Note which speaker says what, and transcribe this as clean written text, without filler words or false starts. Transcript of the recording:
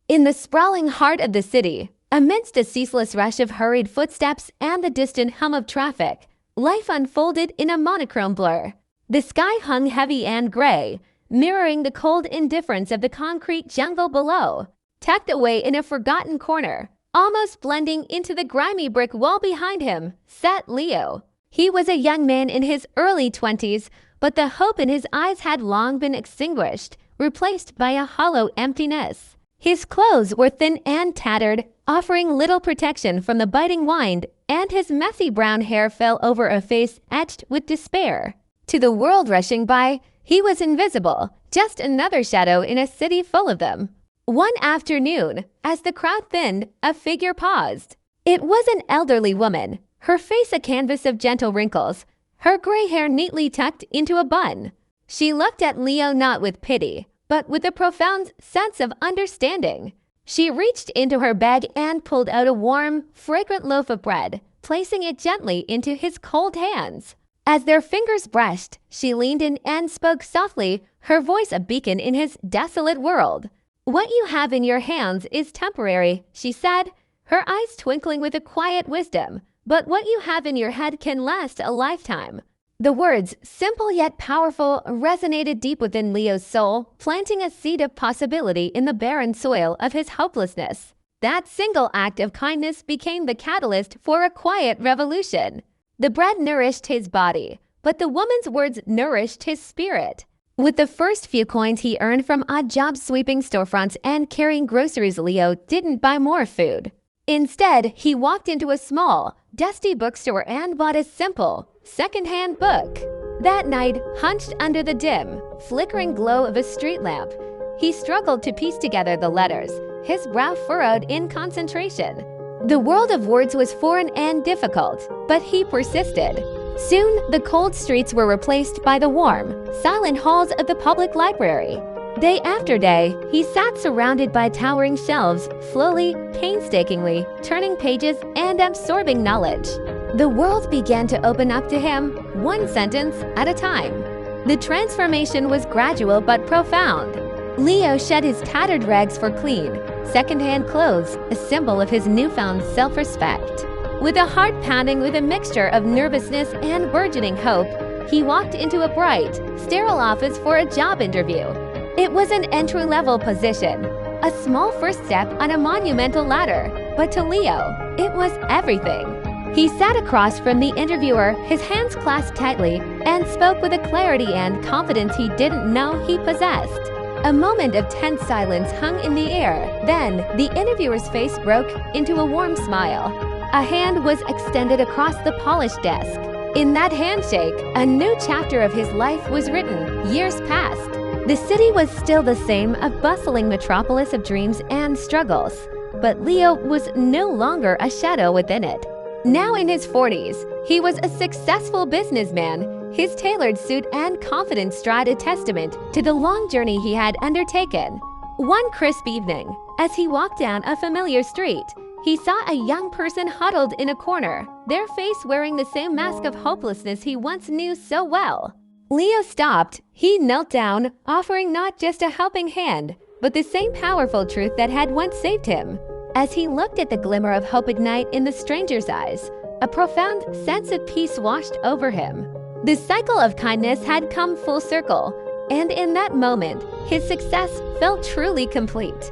Speaker 1: In the sprawling heart of the city, amidst a ceaseless rush of hurried footsteps and the distant hum of traffic, life unfolded in a monochrome blur. The sky hung heavy and gray, mirroring the cold indifference of the concrete jungle below. Tucked away in a forgotten corner, almost blending into the grimy brick wall behind him, sat Leo. He was a young man in his early 20s, but the hope in his eyes had long been extinguished, replaced by a hollow emptiness. His clothes were thin and tattered, offering little protection from the biting wind, and his messy brown hair fell over a face etched with despair. To the world rushing by, he was invisible, just another shadow in a city full of them. One afternoon, as the crowd thinned, a figure paused. It was an elderly woman, her face a canvas of gentle wrinkles, her gray hair neatly tucked into a bun. She looked at Leo not with pity, but with a profound sense of understanding. She reached into her bag and pulled out a warm, fragrant loaf of bread, placing it gently into his cold hands. As their fingers brushed, she leaned in and spoke softly, her voice a beacon in his desolate world. "What you have in your hands is temporary," she said, her eyes twinkling with a quiet wisdom. "But what you have in your head can last a lifetime." The words, simple yet powerful, resonated deep within Leo's soul, planting a seed of possibility in the barren soil of his hopelessness. That single act of kindness became the catalyst for a quiet revolution. The bread nourished his body, but the woman's words nourished his spirit. With the first few coins he earned from odd jobs sweeping storefronts and carrying groceries, Leo didn't buy more food. Instead, he walked into a small, dusty bookstore and bought a simple, second-hand book. That night, hunched under the dim, flickering glow of a street lamp, he struggled to piece together the letters, his brow furrowed in concentration. The world of words was foreign and difficult, but he persisted. Soon, the cold streets were replaced by the warm, silent halls of the public library. Day after day, he sat surrounded by towering shelves, slowly, painstakingly, turning pages and absorbing knowledge. The world began to open up to him, one sentence at a time. The transformation was gradual but profound. Leo shed his tattered rags for clean, second-hand clothes, a symbol of his newfound self-respect. With a heart pounding with a mixture of nervousness and burgeoning hope, he walked into a bright, sterile office for a job interview. It was an entry-level position, a small first step on a monumental ladder, but to Leo, it was everything. He sat across from the interviewer, his hands clasped tightly, and spoke with a clarity and confidence he didn't know he possessed. A moment of tense silence hung in the air. Then, the interviewer's face broke into a warm smile. A hand was extended across the polished desk. In that handshake, a new chapter of his life was written, years past. The city was still the same, a bustling metropolis of dreams and struggles. But Leo was no longer a shadow within it. Now in his 40s, he was a successful businessman, his tailored suit and confident stride a testament to the long journey he had undertaken. One crisp evening, as he walked down a familiar street, he saw a young person huddled in a corner, their face wearing the same mask of hopelessness he once knew so well. Leo stopped. He knelt down, offering not just a helping hand, but the same powerful truth that had once saved him. As he looked at the glimmer of hope ignite in the stranger's eyes, a profound sense of peace washed over him. The cycle of kindness had come full circle, and in that moment, his success felt truly complete.